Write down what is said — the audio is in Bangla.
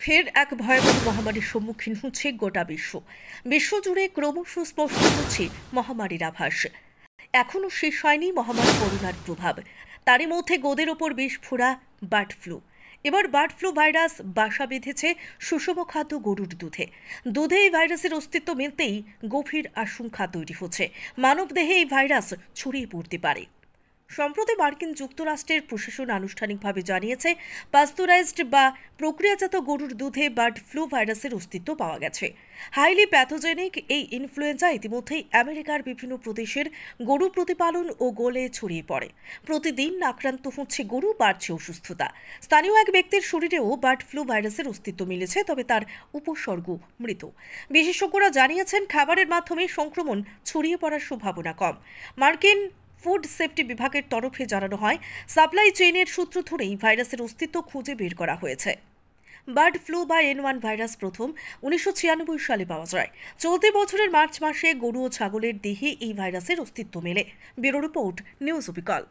ফের এক ভয়াবহ মহামারীর সম্মুখীন হচ্ছে গোটা বিশ্বজুড়ে ক্রমশ স্পষ্ট হচ্ছে মহামারীর আভাস। এখনো শেষ হয়নি মহামারী করোনার প্রভাব। তারই মধ্যে গোদের ওপর বিষ ফোঁড়া বার্ড ফ্লু। এবার বার্ড ফ্লু ভাইরাস বাসা বেঁধেছে সুষম খাদ্য গরুর দুধে এই ভাইরাসের অস্তিত্ব মিলতেই গভীর আশঙ্কা তৈরি হচ্ছে মানবদেহে এই ভাইরাস ছড়িয়ে পড়তে পারে। সম্প্রতি মার্কিন যুক্তরাষ্ট্রের প্রশাসন আনুষ্ঠানিকভাবে জানিয়েছে, পাস্তুরাইজড বা প্রক্রিয়াজাত গরুর দুধে বার্ড ফ্লু ভাইরাসের অস্তিত্ব পাওয়া গেছে। হাইলি প্যাথোজেনিক এই ইনফ্লুয়েঞ্জা ইতিমধ্যেই আমেরিকার বিভিন্ন প্রদেশের গরু প্রতিপালন ও গোলে ছড়িয়ে পড়ে। প্রতিদিন আক্রান্ত হচ্ছে গরু, বাড়ছে অসুস্থতা। স্থানীয় এক ব্যক্তির শরীরেও বার্ড ফ্লু ভাইরাসের অস্তিত্ব মিলেছে, তবে তার উপসর্গ মৃত। বিশেষজ্ঞরা জানিয়েছেন, খাবারের মাধ্যমে সংক্রমণ ছড়িয়ে পড়ার সম্ভাবনা কম। মার্কিন ফুড সেফটি বিভাগের তরফে জানানো হয়, সাপ্লাই চেইনের সূত্র ধরেই ভাইরাসের অস্তিত্ব খুঁজে বের করা হয়েছে। বার্ড ফ্লু বা N1 ভাইরাস প্রথম 1996 সালে পাওয়া যায়। চলতি বছরের মার্চ মাসে গরু ও ছাগলের দেহে এই ভাইরাসের অস্তিত্ব মেলে। ব্যুরো রিপোর্ট, নিউজ অবিকল।